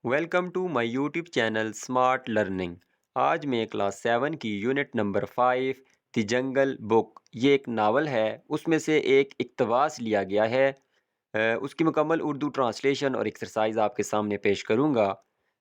Welcome to my YouTube channel smart learning. आज मैं class 7 की unit number 5 the jungle book, ये एक नावल है। उसमें से एक इक़्तिबास लिया गया है। उसकी मुकम्मल उर्दू ट्रांसलेशन और एक्सरसाइज आपके सामने पेश करूंगा।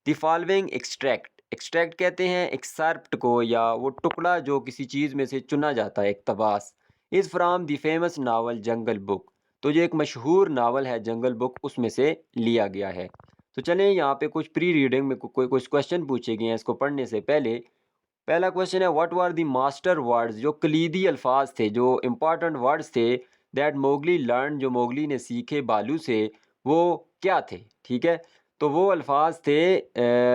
द फॉलोइंग एक्सट्रैक्ट, एक्सट्रैक्ट कहते हैं एक्सर्प्ट को, या वो टुकड़ा जो किसी चीज़ में से चुना जाता है। इक़्तिबास is from the famous novel Jungle Book. तो ये एक मशहूर नावल है जंगल बुक, उसमें से लिया गया है। तो चलें, यहाँ पे कुछ प्री रीडिंग में कोई कुछ क्वेश्चन पूछे गए हैं इसको पढ़ने से पहले। पहला क्वेश्चन है, what were the master words, जो कलीदी अल्फाज थे, जो इम्पोर्टेंट वर्ड्स थे, दैट मोगली लर्न, जो मोगली ने सीखे बालू से, वो क्या थे। ठीक है, तो वो अल्फाज थे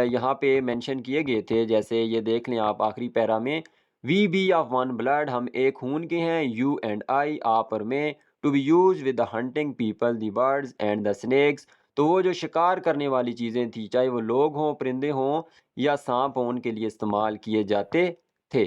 यहाँ पे मेंशन किए गए थे। जैसे ये देख लें आप आखिरी पैरा में, we be of one blood, हम एक खून के हैं, यू एंड आई, आप और मैं, to be used with the hunting people, the birds and the snakes. तो वो जो शिकार करने वाली चीज़ें थी, चाहे वो लोग हों, परिंदे हों या सांप हों, उनके लिए इस्तेमाल किए जाते थे।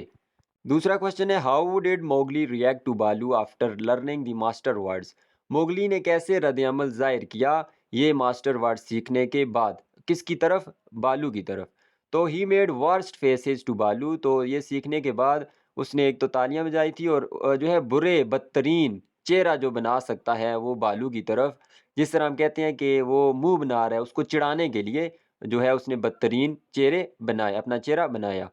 दूसरा क्वेश्चन है, how did Mowgli react to Baloo after learning the master words. Mowgli ने कैसे रद्द-ए-अमल ज़ाहिर किया ये मास्टर वर्ड्स सीखने के बाद। किसकी तरफ? बालू की तरफ। तो he made worst faces to Baloo, तो ये सीखने के बाद उसने एक तो तालियां बजाई थी, और जो है बुरे बदतरीन चेहरा जो बना सकता है वो बालू की तरफ। जिस तरह हम कहते हैं कि वो मुंह बना रहा है, उसको चिढ़ाने के लिए जो है उसने बदतरीन चेहरे बनाए, अपना चेहरा बनाया।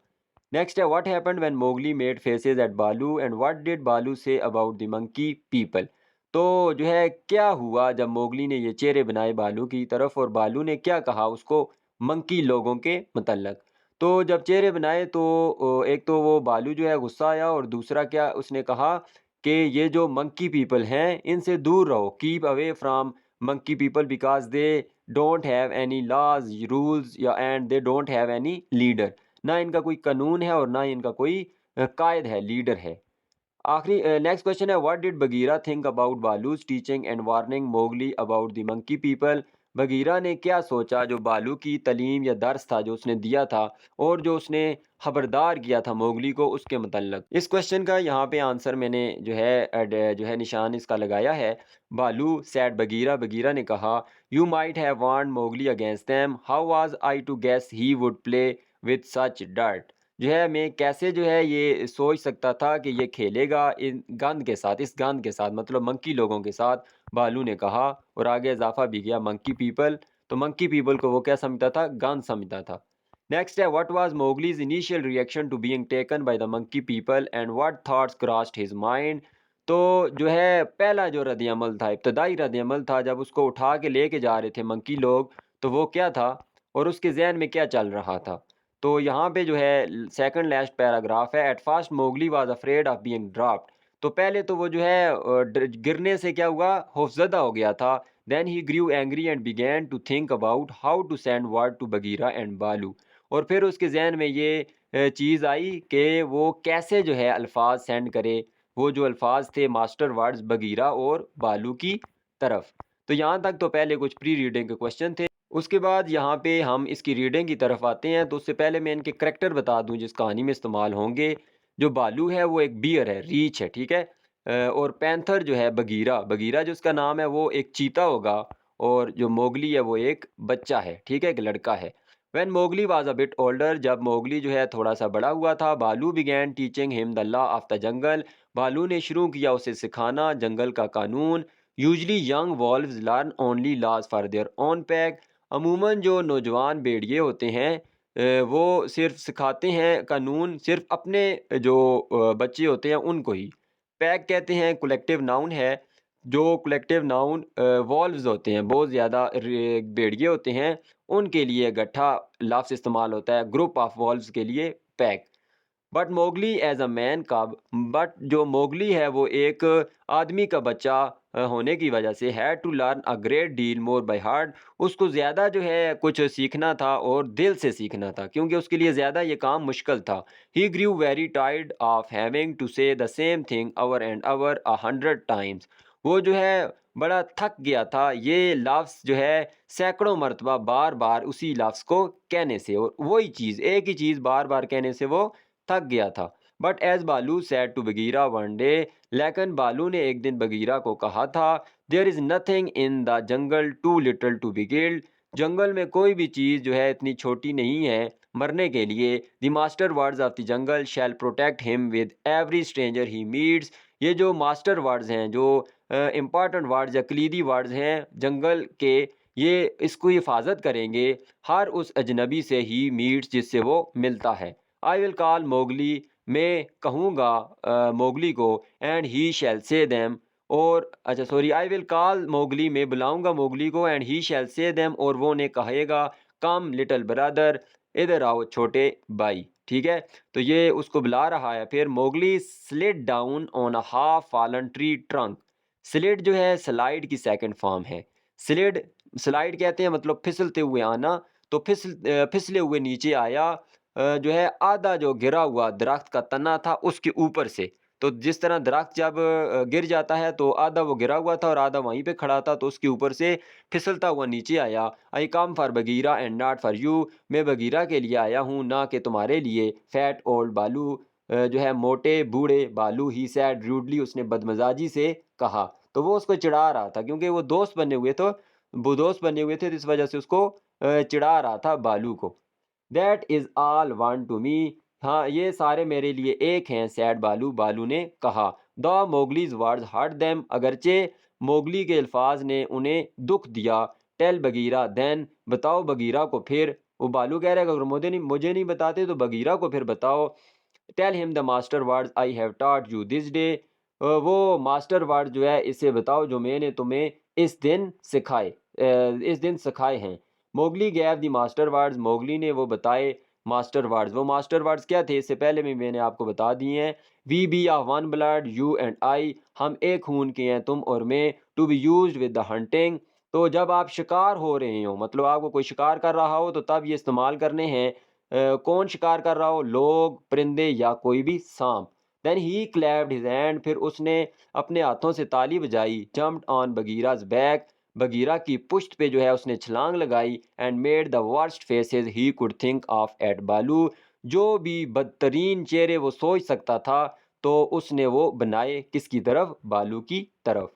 नेक्स्ट है, what happened when Mowgli made faces at Baloo and what did Baloo say about the monkey people. तो जो है क्या हुआ जब मोगली ने ये चेहरे बनाए बालू की तरफ, और बालू ने क्या कहा उसको मंकी लोगों के मतलब। तो जब चेहरे बनाए तो एक तो वो बालू जो है गुस्सा आया, और दूसरा क्या उसने कहा कि ये जो मंकी पीपल हैं इनसे दूर रहो, keep away from monkey people because they don't have any laws rules या and they don't have any leader. ना इनका कोई कानून है और ना ही इनका कोई कायद है, लीडर है। आखिरी नेक्स्ट क्वेश्चन है, what did Bagheera think about Baloo's teaching and warning Mowgli about the monkey people. Bagheera ने क्या सोचा जो बालू की तालीम या दर्स था जो उसने दिया था, और जो उसने खबरदार किया था मोगली को उसके मतलब। इस क्वेश्चन का यहाँ पे आंसर मैंने जो है निशान इसका लगाया है। बालू सेड बगीरा, बगीरा ने कहा, you might have warned Mowgli against them, how was I to guess he would play with such dirt. जो है मैं कैसे जो है ये सोच सकता था कि ये खेलेगा इन गंद के साथ, इस गंद के साथ, मतलब मंकी लोगों के साथ। बालू ने कहा, और आगे इजाफा भी किया मंकी पीपल। तो मंकी पीपल को वो क्या समझता था? गंद समझता था। नेक्स्ट है, what was Mowgli's initial reaction to being taken by the monkey people and what thoughts crossed his mind. तो जो है पहला जो रद्द अमल था, इब्तदाई रद्द अमल था, जब उसको उठा के लेके जा रहे थे मंकी लोग, तो वो क्या था और उसके जहन में क्या चल रहा था। तो यहाँ पे जो है सेकंड लास्ट पैराग्राफ है, at first Mowgli was afraid of being dropped. तो पहले तो वो जो है गिरने से क्या हुआ, खौफजदा हो गया था। Then he grew angry and began to think about how to send word to Bagheera and Baloo. और फिर उसके जहन में ये चीज़ आई कि वो कैसे जो है अल्फाज सेंड करे, वो जो अल्फाज थे मास्टर वर्ड्स बगीरा और बालू की तरफ। तो यहाँ तक तो पहले कुछ प्री रीडिंग के क्वेश्चन थे। उसके बाद यहाँ पे हम इसकी रीडिंग की तरफ आते हैं। तो उससे पहले मैं इनके करैक्टर बता दूं जिस कहानी में इस्तेमाल होंगे। जो बालू है वो एक बियर है, रीछ है, ठीक है। और पैंथर जो है बगीरा, बगीरा जो उसका नाम है वो एक चीता होगा। और जो मोगली है वो एक बच्चा है, ठीक है, एक लड़का है। When Mowgli was a bit older, जब मोगली जो है थोड़ा सा बड़ा हुआ था, Baloo began teaching him the law of the jungle. Baloo ने शुरू किया उसे सिखाना जंगल का कानून। Usually young wolves learn only laws for their own pack. अमूमन जो नौजवान भेड़िए होते हैं वो सिर्फ सिखाते हैं कानून सिर्फ अपने जो बच्चे होते हैं उनको ही। पैक कहते हैं कलेक्टिव नाउन है। जो कलेक्टिव नाउन वॉल्व्स होते हैं, बहुत ज़्यादा भेड़िए होते हैं, उनके लिए गट्ठा लफ्ज़ इस्तेमाल होता है, ग्रुप ऑफ वॉल्व्स के लिए pack. But Mowgli as a man cub, but जो मोगली है वो एक आदमी का बच्चा होने की वजह से had to learn a great deal more by heart. उसको ज़्यादा जो है कुछ सीखना था और दिल से सीखना था, क्योंकि उसके लिए ज़्यादा ये काम मुश्किल था। He grew very tired of having to say the same thing over and over 100 times. वो जो है बड़ा थक गया था ये लफ्ज़ जो है सैकड़ों मरतबा बार बार उसी लफ्ज़ को कहने से, और वही चीज़ एक ही चीज़ बार बार कहने से वो थक गया था। But as Baloo said to Bagheera one day, लेकिन बालू ने एक दिन बगीरा को कहा था, there is nothing in the jungle too little to be killed. जंगल में कोई भी चीज़ जो है इतनी छोटी नहीं है मरने के लिए। The master words of the jungle shall protect him with every stranger he meets. ये जो मास्टर वर्ड्स हैं, जो इम्पॉर्टेंट वर्ड्स या कलीदी वर्ड्स हैं जंगल के, ये इसको हिफाजत करेंगे हर उस अजनबी से ही मीट्स जिससे वो मिलता है। आई विल कॉल मोगली, मैं कहूँगा मोगली को, एंड ही शैल से देम, और अच्छा sorry, I will call Mowgli, मैं बुलाऊंगा मोगली को, एंड ही शैल से देम, और वो ने कहेगा कम लिटिल ब्रदर, इधर आओ छोटे भाई। ठीक है, तो ये उसको बुला रहा है। फिर Mowgli slid down on a half fallen tree trunk. Slid जो है स्लाइड की सेकंड फॉर्म है। स्लिड, स्लाइड कहते हैं मतलब फिसलते हुए आना, तो फिसले हुए नीचे आया जो है आधा जो गिरा हुआ दरख्त का तना था उसके ऊपर से। तो जिस तरह दरख्त जब गिर जाता है तो आधा वो गिरा हुआ था और आधा वहीं पे खड़ा था, तो उसके ऊपर से फिसलता हुआ नीचे आया। I come for Bagheera and not for you, मैं बगीरा के लिए आया हूँ ना कि तुम्हारे लिए। फैट ओल्ड बालू, जो है मोटे बूढ़े बालू, ही सैड रूडली, उसने बदमजाजी से कहा। तो वो उसको चिढ़ा रहा था क्योंकि वो दोस्त बने हुए, तो वो दोस्त बने हुए थे, तो इस वजह से उसको चिढ़ा रहा था बालू को। That is all one to me, हाँ ये सारे मेरे लिए एक हैं, सैड बालू, बालू ने कहा। द मोगलीज वर्ड्स हर्ट देम, अगरचे मोगली के अल्फाज ने उन्हें दुख दिया। टेल बगीरा देन, बताओ बगीरा को फिर। वो बालू कह रहा है कि अगर मुझे नहीं बताते तो बगीरा को फिर बताओ। Tell him the master words I have taught you this day, वो मास्टर वर्ड जो है इसे बताओ जो मैंने तुम्हें इस दिन सिखाए, इस दिन सिखाए हैं। Mowgli gave the master words, Mowgli ने वो बताए मास्टर वर्ड्स। वो मास्टर वर्ड्स क्या थे इससे पहले भी मैंने आपको बता दिए हैं। We be of one blood you and I, हम एक खून के हैं तुम और मैं। To be used with the hunting, तो जब आप शिकार हो रहे हो, मतलब आपको कोई शिकार कर रहा हो, तो तब ये इस्तेमाल करने हैं। कौन शिकार कर रहा हो, लोग, परिंदे या कोई भी सांप। Then he clapped his hand, फिर उसने अपने हाथों से ताली बजाई। Jumped on Bagheera's back, Bagheera की पुश्त पे जो है उसने छलांग लगाई। And made the worst faces he could think of at Baloo, जो भी बदतरीन चेहरे वो सोच सकता था, तो उसने वो बनाए किसकी तरफ, बालू की तरफ।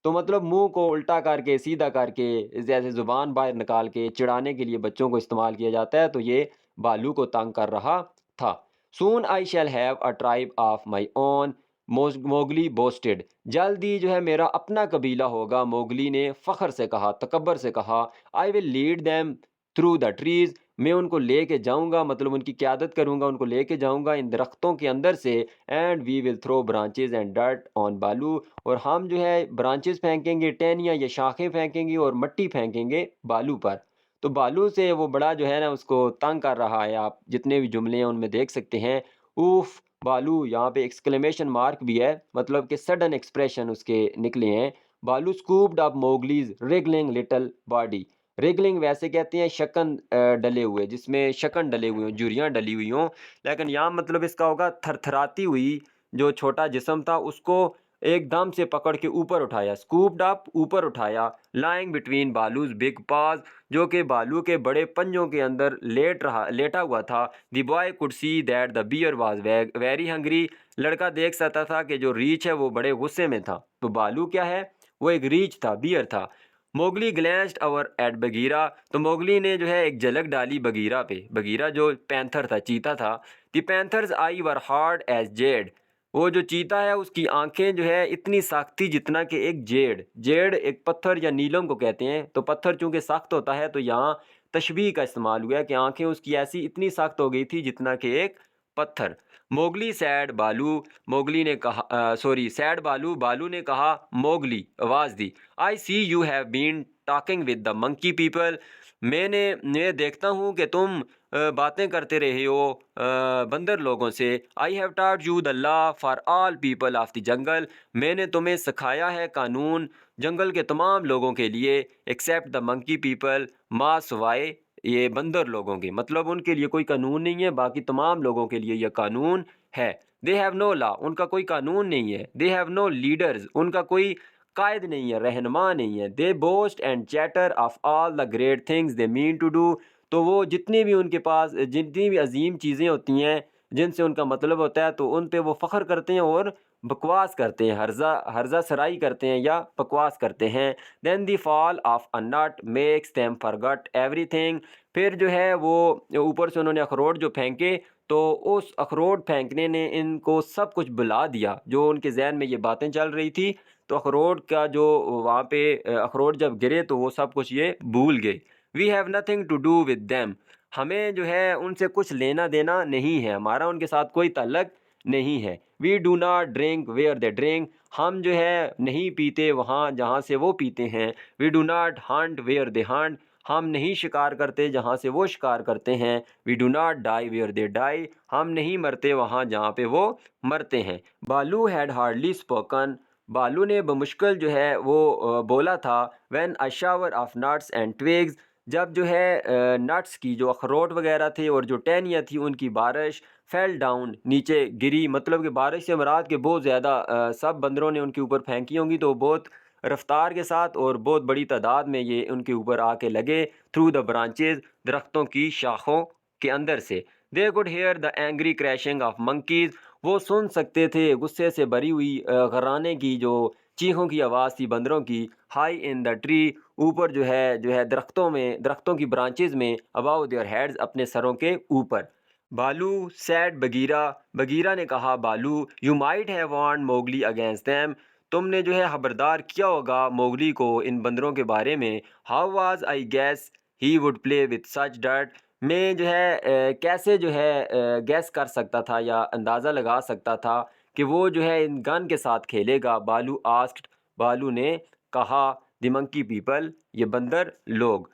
तो मतलब मुंह को उल्टा करके सीधा करके, जैसे जुबान बाहर निकाल के चिढ़ाने के लिए बच्चों को इस्तेमाल किया जाता है, तो ये बालू को तंग कर रहा था। Soon I shall have a tribe of my own, Mowgli boasted, जल्द ही जो है मेरा अपना कबीला होगा, मोगली ने फ़ख्र से कहा, तकब्बर से कहा। I will lead them through the trees, मैं उनको लेके जाऊंगा, मतलब उनकी क़यादत करूंगा, उनको लेके जाऊंगा इन दरख्तों के अंदर से। And we will throw branches and dirt on Baloo, और हम जो है ब्रांचेस फेंकेंगे, टहनियाँ या शाखें फेंकेंगे और मट्टी फेंकेंगे बालू पर। तो बालू से वो बड़ा जो है ना उसको तंग कर रहा है। आप जितने भी जुमले हैं उनमें देख सकते हैं, उफ बालू, यहाँ पे एक्सक्लेमेशन मार्क भी है, मतलब कि सडन एक्सप्रेशन उसके निकले हैं। बालू scooped up मोगलीज wriggling little body, wriggling वैसे कहते हैं शकन डले हुए, जिसमें शकन डले हुए हों, झुर्रियाँ डली हुई हों, लेकिन यहाँ मतलब इसका होगा थरथराती हुई, जो छोटा जिस्म था उसको एकदम से पकड़ के ऊपर उठाया। स्कूप्ड अप, ऊपर उठाया। लाइंग बिटवीन बालूज बिग पाज, जो कि बालू के बड़े पंजों के अंदर लेटा हुआ था। The boy could see that the bear was very hungry, लड़का देख सकता था कि जो रीछ है वो बड़े गुस्से में था। तो बालू क्या है, वो एक रीछ था, बियर था। Mowgli glanced over eight Bagheera, तो मोगली ने जो है एक झलक डाली बगीरा पे। बगीरा जो पैंथर था, चीता था। The panther's eye were hard as jade, वो जो चीता है उसकी आंखें जो है इतनी सख्त थी जितना कि एक जेड़, जेड़ एक पत्थर या नीलम को कहते हैं। तो पत्थर चूंकि सख्त होता है, तो यहाँ तशबीह का इस्तेमाल हुआ है कि आंखें उसकी ऐसी इतनी सख्त हो गई थी जितना कि एक पत्थर। मोगली सैड बालू, मोगली ने कहा सॉरी सैड बालू, बालू ने कहा। मोगली आवाज़ दी, I see you have been talking with the monkey people, मैं देखता हूँ कि तुम बातें करते रहे हो बंदर लोगों से। आई have taught you the law for all people of the जंगल, मैंने तुम्हें सिखाया है कानून जंगल के तमाम लोगों के लिए। एक्सेप्ट द मंकी पीपल, माँ सिवाय ये बंदर लोगों के, मतलब उनके लिए कोई कानून नहीं है, बाकी तमाम लोगों के लिए यह कानून है। दे हैव नो लॉ, उनका कोई कानून नहीं है। दे हैव नो लीडर्स, उनका कोई कायद नहीं है, रहनुमा नहीं है। They boast and chatter of all the great things they mean to do, तो वो जितनी भी उनके पास जितनी भी अजीम चीज़ें होती हैं जिनसे उनका मतलब होता है, तो उन पे वो फ़ख्र करते हैं और बकवास करते हैं, हर्जा हर्जा सराई करते हैं या बकवास करते हैं। Then the fall of a nut makes them forget everything. फिर जो है वो ऊपर से उन्होंने अखरोट जो फेंके, तो उस अखरोट फेंकने ने इनको सब कुछ भुला दिया, जो उनके जहन में ये बातें चल रही थी। तो अखरोट का जो वहाँ पे अखरोट जब गिरे तो वो सब कुछ ये भूल गए। We have nothing to do with them. हमें जो है उनसे कुछ लेना देना नहीं है, हमारा उनके साथ कोई ताल्लुक नहीं है। We do not drink where they drink. हम जो है नहीं पीते वहाँ जहाँ से वो पीते हैं। We do not hunt where they hunt. हम नहीं शिकार करते जहाँ से वो शिकार करते हैं। We do not die where they die. हम नहीं मरते वहाँ जहाँ पे वो मरते हैं। बालू हैड हार्डली स्पोकन। बालू ने बमुश्किल जो है वो बोला था। When a shower of nuts and twigs. जब जो है नट्स की जो अखरोट वगैरह थे और जो टहनियाँ थी उनकी बारिश फेल डाउन नीचे गिरी, मतलब कि बारिश से मुराद के बहुत ज़्यादा सब बंदरों ने उनके ऊपर फेंकी होंगी, तो बहुत रफ्तार के साथ और बहुत बड़ी तादाद में ये उनके ऊपर आके लगे। थ्रू द ब्रांचेज, दरख्तों की शाखों के अंदर से। They could here the angry crashing of monkeys. वो सुन सकते थे गुस्से से भरी हुई घराने की जो चीखों की आवाज़ थी बंदरों की। हाई इन द ट्री, ऊपर जो है दरख्तों में, दरख्तों की ब्रांचेज में। अबाउ देयर हेड्स, अपने सरों के ऊपर। बालू सैड बगीरा, बगीरा ने कहा Baloo. You might have warned Mowgli against them. तुमने जो है खबरदार किया होगा मोगली को इन बंदरों के बारे में। How was I gas he would play with such dirt. मैं जो है कैसे जो है गैस कर सकता था या अंदाज़ा लगा सकता था कि वो जो है इन गन के साथ खेलेगा। बालू आस्क्ड, बालू ने कहा। द मंकी पीपल, ये बंदर लोग।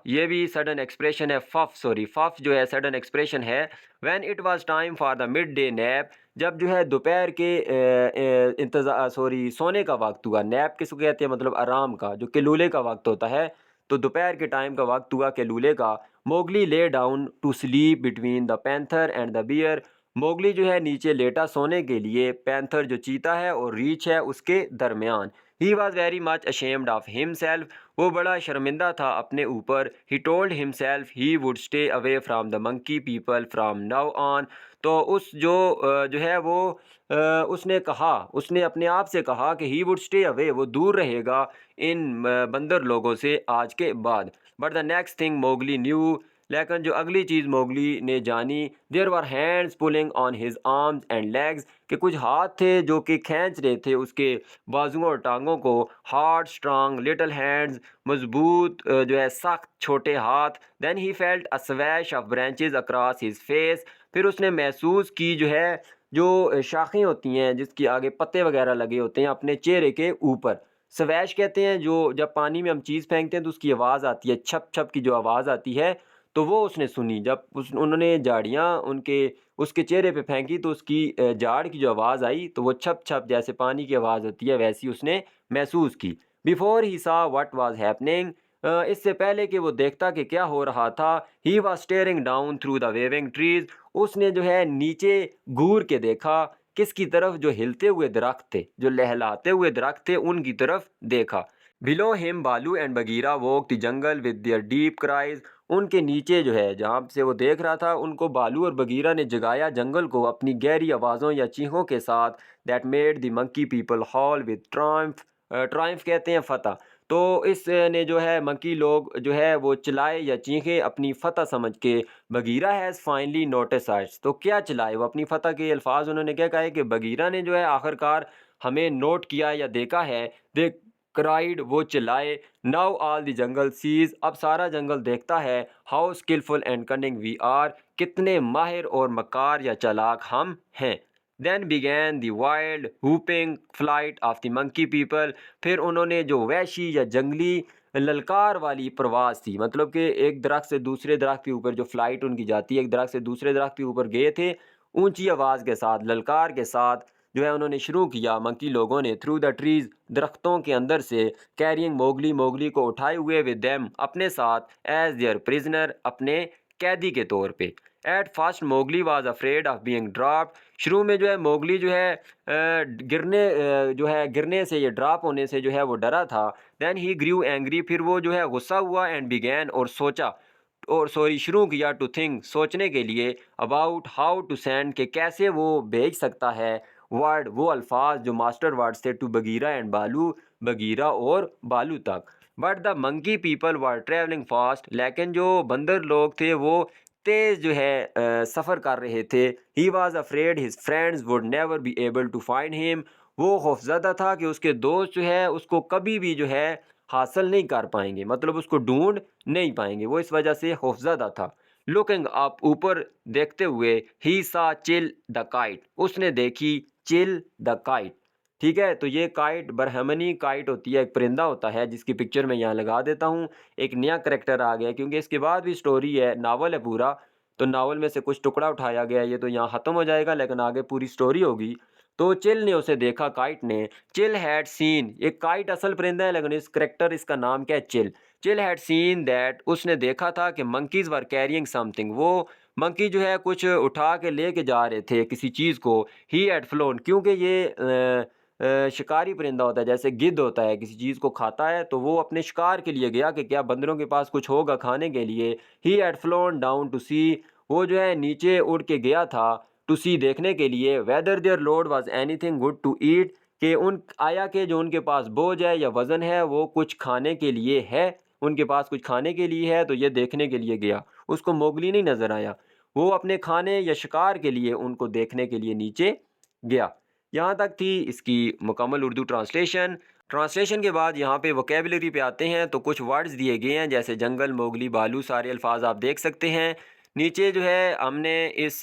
ये भी सडन एक्सप्रेशन है। फफ जो है सडन एक्सप्रेशन है। When it was time for the mid day nap. जब जो है दोपहर के सोने का वक्त हुआ। नैप किसको कहते हैं, मतलब आराम का, जो केलूले का वक्त होता है। तो दोपहर के टाइम का वक्त हुआ केलूले का। Mowgli lay down to sleep between the panther and the bear. Mowgli जो है नीचे लेटा सोने के लिए, पैंथर जो चीता है और रीछ है उसके दरमियान। He was very much ashamed of himself. वो बड़ा शर्मिंदा था अपने ऊपर। He told himself he would stay away from the monkey people from now on. तो उस जो है वो उसने कहा, उसने अपने आप से कहा कि ही वुड स्टे अवे, वो दूर रहेगा इन बंदर लोगों से आज के बाद। But the next thing Mowgli knew, लेकिन जो अगली चीज़ मोगली ने जानी। There were hands pulling on his arms and legs, कि कुछ हाथ थे जो कि खींच रहे थे उसके बाजुओं और टांगों को। हार्ड स्ट्रांग लिटिल हैंड्स, मजबूत जो है सख्त छोटे हाथ। Then he felt a swash of branches across his face. फिर उसने महसूस की जो है जो शाखें होती हैं जिसके आगे पत्ते वगैरह लगे होते हैं अपने चेहरे के ऊपर। स्वैश कहते हैं जो जब पानी में हम चीज़ फेंकते हैं तो उसकी आवाज़ आती है, छप छप की जो आवाज़ आती है। तो वो उसने सुनी जब उन्होंने झाड़ियाँ उनके उसके चेहरे पे फेंकी, तो उसकी झाड़ की जो आवाज़ आई तो वो छप छप जैसे पानी की आवाज़ होती है वैसी उसने महसूस की। बिफोर ही सा व्हाट वाज हैपनिंग, इससे पहले कि वो देखता कि क्या हो रहा था। He was staring down through the waving trees. उसने जो है नीचे घूर के देखा। किसकी तरफ? जो हिलते हुए दरख्त थे, जो लहलाते हुए दरख्त थे, उनकी तरफ देखा। बिलो हिम बालू and Bagheera walk the jungle with their deep cries. उनके नीचे जो है जहाँ से वो देख रहा था, उनको बालू और बगीरा ने जगाया जंगल को अपनी गहरी आवाज़ों या चीखों के साथ। That made the monkey people hall with Triumph. Triumph कहते हैं फतह। तो इस ने जो है मंकी लोग जो है वो चिल्लाए या चीखे अपनी फतह समझ के। बगीरा हैज़ फाइनली नोटिस अस। तो क्या चिल्लाए वो अपनी फतह के अल्फाज उन्होंने क्या कहा कि बगीरा ने जो है आखिरकार हमें नोट किया या देखा है। दे क्राइड, वो चिल्लाए। Now all the jungle sees, अब सारा जंगल देखता है। How skillful and cunning we are, कितने माहिर और मकार या चालाक हम हैं। Then began the wild whooping flight of the monkey people. फिर उन्होंने जो वहशी या जंगली ललकार वाली प्रवास थी, मतलब कि एक दरख्त से दूसरे दरख्त के ऊपर जो फ्लाइट उनकी जाती है, एक दरख्त से दूसरे दरख्त के ऊपर गए थे ऊंची आवाज़ के साथ, ललकार के साथ जो है उन्होंने शुरू किया मंकी लोगों ने। थ्रू द ट्रीज, दरख्तों के अंदर से। कैरिंग मोगली, मोगली को उठाए हुए विद देम, अपने साथ। एज देयर प्रिजनर, अपने कैदी के तौर पे। At first Mowgli was afraid of being dropped. शुरू में जो है मोगली जो है गिरने से, ये ड्रॉप होने से जो है वो डरा था। देन ही ग्रीव एंग्री, फिर वो जो है गुस्सा हुआ। एंड बिगैन, और सोचा और शुरू किया। टू थिंक, सोचने के लिए। अबाउट हाउ टू सेंड, के कैसे वो भेज सकता है। वर्ड, वो अल्फाज जो मास्टर वर्ड्स थे टू बगीरा एंड बालू, बगीरा और बालू तक। But the monkey people were travelling fast, लेकिन जो बंदर लोग थे वो तेज़ जो है सफ़र कर रहे थे। He was afraid his friends would never be able to find him, वो खौफजदा था कि उसके दोस्त जो है उसको कभी भी जो है हासिल नहीं कर पाएंगे, मतलब उसको ढूंढ नहीं पाएंगे, वो इस वजह से खौफजदा था। लुकिंग अप, ऊपर देखते हुए, ही सा चिल द काइट, उसने देखी चिल द काइट। ठीक है, तो ये काइट बरहमनी काइट होती है, एक परिंदा होता है जिसकी पिक्चर मैं यहाँ लगा देता हूँ। एक नया करेक्टर आ गया क्योंकि इसके बाद भी स्टोरी है, नावल है पूरा, तो नावल में से कुछ टुकड़ा उठाया गया, ये तो यहाँ ख़त्म हो जाएगा लेकिन आगे पूरी स्टोरी होगी। तो चिल ने उसे देखा, काइट ने। चिल हैड सीन, एक काइट असल परिंदा है लेकिन इस करेक्टर इसका नाम क्या है, chill. Chill had seen that, उसने देखा था कि मंकीज वर कैरिंग समथिंग, वो मंकी जो है कुछ उठा के लेके जा रहे थे किसी चीज़ को। ही हैड फ्लोन, क्योंकि ये शिकारी परिंदा होता है, जैसे गिद्ध होता है, किसी चीज़ को खाता है, तो वो अपने शिकार के लिए गया कि क्या बंदरों के पास कुछ होगा खाने के लिए। He had flown down to see, वो जो है नीचे उड़ के गया था टू सी, देखने के लिए। Whether their load was anything good to eat, कि उन आया के जो उनके पास बोझ है या वज़न है वो कुछ खाने के लिए है, उनके पास कुछ खाने के लिए है, तो ये देखने के लिए गया। उसको मोगली नहीं नज़र आया, वो अपने खाने या शिकार के लिए उनको देखने के लिए नीचे गया। यहाँ तक थी इसकी मुकम्मल उर्दू ट्रांसलेशन। ट्रांसलेशन के बाद यहाँ पे वोकेबलरी पे आते हैं, तो कुछ वर्ड्स दिए गए हैं जैसे जंगल, मोगली, बालू, सारे अल्फाज आप देख सकते हैं। नीचे जो है हमने इस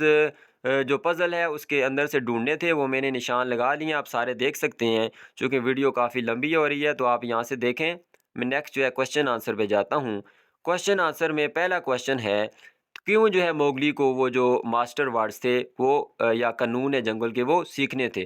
जो पज़ल है उसके अंदर से ढूंढने थे, वो मैंने निशान लगा लिए, आप सारे देख सकते हैं। चूँकि वीडियो काफ़ी लंबी हो रही है तो आप यहाँ से देखें। मैं नेक्स्ट जो है क्वेश्चन आंसर पे जाता हूँ। क्वेश्चन आंसर में पहला क्वेश्चन है, क्यों जो है मोगली को वो जो मास्टर वर्ड्स थे वो या कानून है जंगल के वो सीखने थे।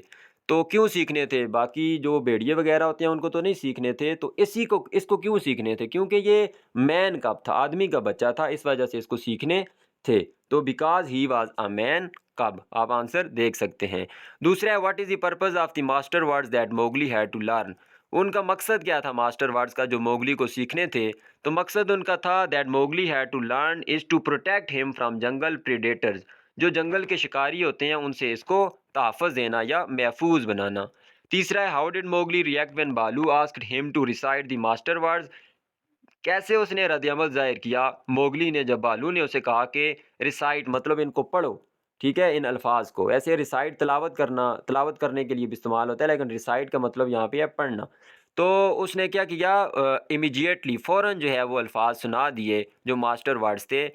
तो क्यों सीखने थे, बाकी जो भेड़िए वगैरह होते हैं उनको तो नहीं सीखने थे, तो इसको क्यों सीखने थे, क्योंकि ये मैन कब था, आदमी का बच्चा था, इस वजह से इसको सीखने थे। तो because he was a man cub, आप आंसर देख सकते हैं। दूसरा है, what is the purpose of the master words that Mowgli had to learn, उनका मकसद क्या था मास्टर वर्ड्स का जो मोगली को सीखने थे। तो मकसद उनका था that Mowgli had to learn is to protect him from jungle predators, जो जंगल के शिकारी होते हैं उनसे इसको तहफ़्फ़ुज़ देना या महफूज बनाना। तीसरा है, how did Mowgli react when Baloo asked him to recite the master words, कैसे उसने रद्द-ए-अमल ज़ाहिर किया मोगली ने जब बालू ने उसे कहा कि रिसाइट मतलब इनको पढ़ो, ठीक है, इन अल्फाज को। ऐसे रिसाइट तिलावत करना, तिलावत करने के लिए भी इस्तेमाल होता है, लेकिन रिसाइट का मतलब यहाँ पे है पढ़ना। तो उसने क्या किया, इमीडिएटली फ़ौरन जो है वो अल्फाज सुना दिए जो मास्टर वर्ड्स थे,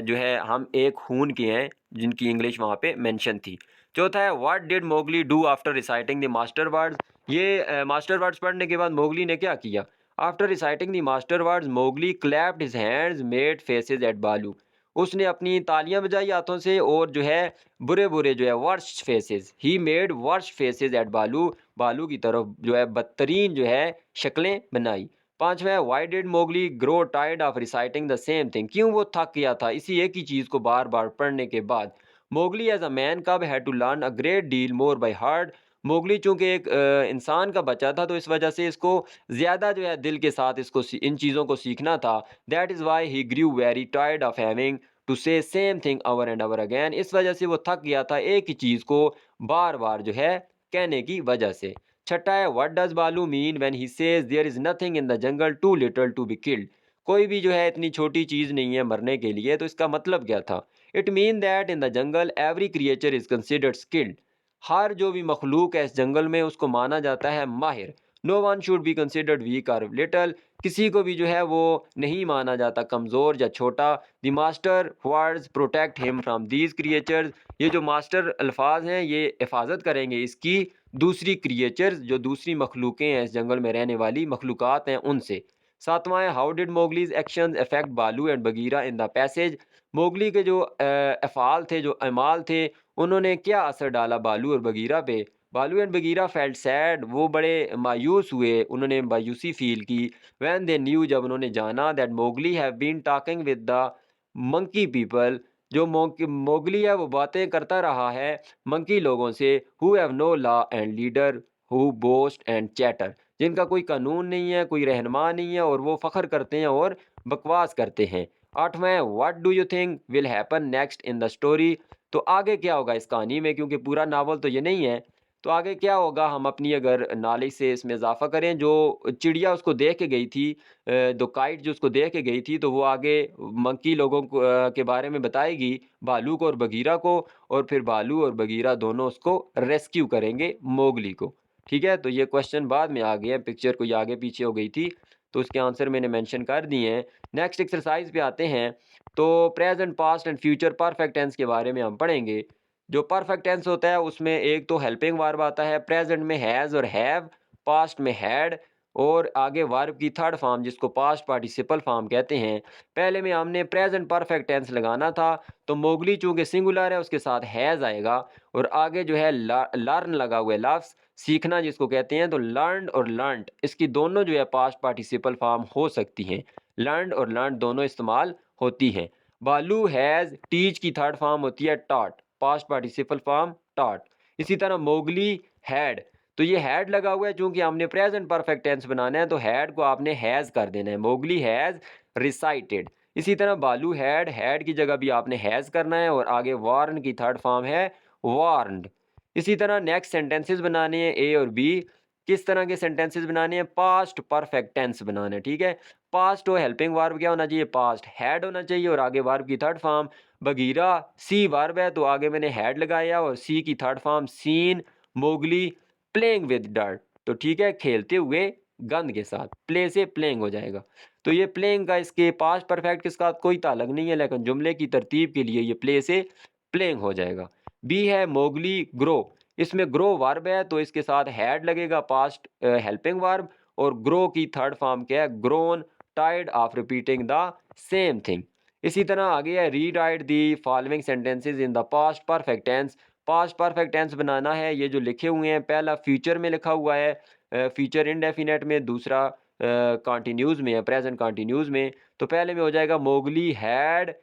जो है हम एक खून के हैं, जिनकी इंग्लिश वहाँ पे मेंशन थी। चौथा है, what did Mowgli do after reciting the master words, ये मास्टर वर्ड्स पढ़ने के बाद मोगली ने क्या किया। After reciting the master words Mowgli clapped his hands made faces at Baloo, उसने अपनी तालियां बजाई हाथों से और जो है बुरे बुरे जो है worst faces, he made worst faces at Baloo, Baloo की तरफ जो है बदतरीन जो है शक्लें बनाई। पांचवा है, why did Mowgli grow tired of reciting the same thing, क्यों वो थक गया था इसी एक ही चीज़ को बार बार पढ़ने के बाद। Mowgli as a man cub had to learn a great deal more by heart, Mowgli चूंकि एक इंसान का बच्चा था तो इस वजह से इसको ज़्यादा जो है दिल के साथ इसको इन चीज़ों को सीखना था। That is why he grew very tired of having to say same thing over and over again, इस वजह से वो थक गया था एक ही चीज़ को बार बार जो है कहने की वजह से। छठा है, what does Baloo mean when he says there is nothing in the jungle too little to be killed, कोई भी जो है इतनी छोटी चीज़ नहीं है मरने के लिए, तो इसका मतलब क्या था। It mean that in the jungle every creature is considered skilled, हर जो भी मखलूक है इस जंगल में उसको माना जाता है माहिर। No one should be considered weak और लिटल, किसी को भी जो है वो नहीं माना जाता कमज़ोर या छोटा। The master words protect him from these creatures, ये जो मास्टर अल्फाज हैं ये हिफाजत करेंगे इसकी दूसरी क्रिएचर्स, जो दूसरी मखलूकें हैं इस जंगल में रहने वाली मखलूक़ात हैं उनसे। सातवां है, हाउ डिड मोगलीज एक्शंस अफेक्ट बालू and Bagheera in the passage, Mowgli के जो अफ़ाल थे, जो अमाल थे, उन्होंने क्या असर डाला बालू और बगीरा पे। बालू एंड बगीरा फेल्ट सैड, वो बड़े मायूस हुए, उन्होंने मायूसी फील की। व्हेन दे न्यू, जब उन्होंने जाना, that Mowgli have been talking with the monkey people, जो मोगली है वो बातें करता रहा है मंकी लोगों से, who have no law and leader who boast and chatter, जिनका कोई कानून नहीं है, कोई रहनुमा नहीं है और वो फ़ख्र करते हैं और बकवास करते हैं। आठवां है, what do you think will happen next in the story, तो आगे क्या होगा इस कहानी में, क्योंकि पूरा नावल तो ये नहीं है, तो आगे क्या होगा, हम अपनी अगर नॉलेज से इसमें इजाफा करें, जो चिड़िया उसको देख के गई थी, द काइट जो उसको देख के गई थी, तो वो आगे मंकी लोगों को के बारे में बताएगी, भालू को और बगीरा को, और फिर भालू और बगीरा दोनों उसको रेस्क्यू करेंगे मोगली को। ठीक है, तो ये क्वेश्चन बाद में आ गए हैं, पिक्चर को ये आगे पीछे हो गई थी, तो उसके आंसर मैंने मेंशन कर दिए हैं। नेक्स्ट एक्सरसाइज पे आते हैं। तो present, past and future perfect tense के बारे में हम पढ़ेंगे। जो परफेक्ट टेंस होता है उसमें एक तो हेल्पिंग वर्ब आता है, प्रेजेंट में हैज़ और हैव, पास्ट में हैड, और आगे वर्ब की थर्ड फॉर्म जिसको पास्ट पार्टिसिपल फॉर्म कहते हैं। पहले में हमने प्रेजेंट परफेक्ट टेंस लगाना था, तो मोगली चूंकि सिंगुलर है उसके साथ हैज़ आएगा, और आगे जो है लर्न लगा हुआ है लफ्ज़, सीखना जिसको कहते हैं, तो लर्न और लर्नड, इसकी दोनों जो है पास्ट पार्टिसिपल फॉर्म हो सकती हैं। लर्न और लर्न दोनों इस्तेमाल होती हैं। बालू हैज़, टीच की थर्ड फॉर्म होती है taught, past participle form taught. इसी तरह मोगली हैड, तो ये हैड लगा हुआ है, चूंकि हमने प्रेजेंट परफेक्ट टेंस बनाना है तो हैड को आपने हैज़ कर देना है। Mowgli has recited. इसी तरह बालू हैड की जगह भी आपने हैज़ करना है, और आगे वार्न की थर्ड फॉर्म है वार्नड। इसी तरह नेक्स्ट सेंटेंसेस बनाने हैं ए और बी। किस तरह के सेंटेंसेस बनाने हैं, पास्ट परफेक्ट टेंस बनाना है। ठीक है, पास्ट और हेल्पिंग वर्ब क्या होना चाहिए, पास्ट हैड होना चाहिए, और आगे वर्ब की third form Bagheera see verb है, तो आगे मैंने हैड लगाया, और सी की third form seen. Mowgli playing with dirt, तो ठीक है, खेलते हुए गंद के साथ, प्ले से प्लेइंग हो जाएगा। तो ये प्लेइंग का इसके पास्ट परफेक्ट के साथ कोई ताल्लुक नहीं है, लेकिन जुमले की तरतीब के लिए ये प्ले से प्लेइंग हो जाएगा। बी है मोगली ग्रो, इसमें ग्रो वर्ब है, तो इसके साथ हैड लगेगा, पास्ट हेल्पिंग वर्ब, और ग्रो की थर्ड फॉर्म क्या है, grown, tired of repeating the same thing. इसी तरह आगे है read write the following sentences in the past perfect tense. Past perfect tense बनाना है, ये जो लिखे हुए हैं, पहला फ्यूचर में लिखा हुआ है, फ्यूचर इंडेफिनेट में, दूसरा कॉन्टिन्यूज में है, प्रेजेंट कॉन्टिन्यूज में। तो पहले में हो जाएगा मोगली हैड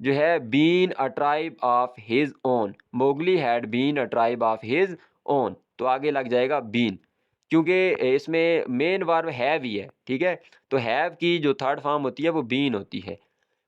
जो है been a tribe of his own, Mowgli had been a tribe of his own, तो आगे लग जाएगा बीन, क्योंकि इसमें मेन वर्ब हैव ही है। ठीक है, तो हैव की जो थर्ड फॉर्म होती है वो बीन होती है।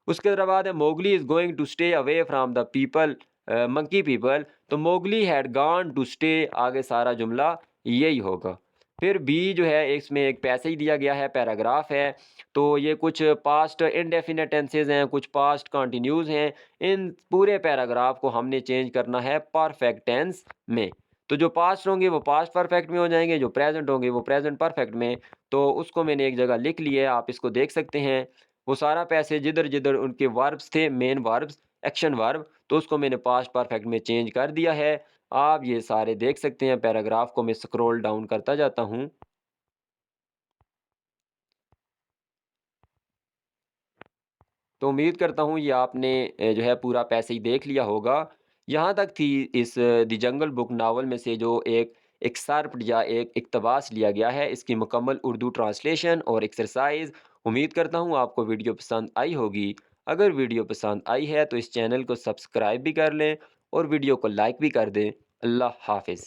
उसके बाद है Mowgli is going to stay away from the people, monkey people, तो Mowgli had gone to stay, आगे सारा जुमला यही होगा। फिर बी जो है इसमें एक पैसेज दिया गया है, पैराग्राफ है, तो ये कुछ पास्ट इंडेफिनिट टेंसेज हैं, कुछ पास्ट कंटिन्यूज हैं। इन पूरे पैराग्राफ को हमने चेंज करना है परफेक्ट टेंस में। तो जो पास्ट होंगे वो पास्ट परफेक्ट में हो जाएंगे, जो प्रेजेंट होंगे वो प्रेजेंट परफेक्ट में। तो उसको मैंने एक जगह लिख लिया है, आप इसको देख सकते हैं। वो सारा पैसेज जिधर जिधर उनके वर्ब्स थे, मेन वर्ब्स, एक्शन वर्ब, तो उसको मैंने पास्ट परफेक्ट में चेंज कर दिया है। आप ये सारे देख सकते हैं, पैराग्राफ को मैं स्क्रॉल डाउन करता जाता हूँ। तो उम्मीद करता हूँ ये आपने जो है पूरा पैसेज देख लिया होगा। यहाँ तक थी इस द जंगल बुक नावल में से जो एक एक्सर्प्ट या एक इक़्तिबास लिया गया है, इसकी मुकम्मल उर्दू ट्रांसलेशन और एक्सरसाइज। उम्मीद करता हूँ आपको वीडियो पसंद आई होगी। अगर वीडियो पसंद आई है तो इस चैनल को सब्सक्राइब भी कर लें और वीडियो को लाइक भी कर दें। अल्लाह हाफ़िज़।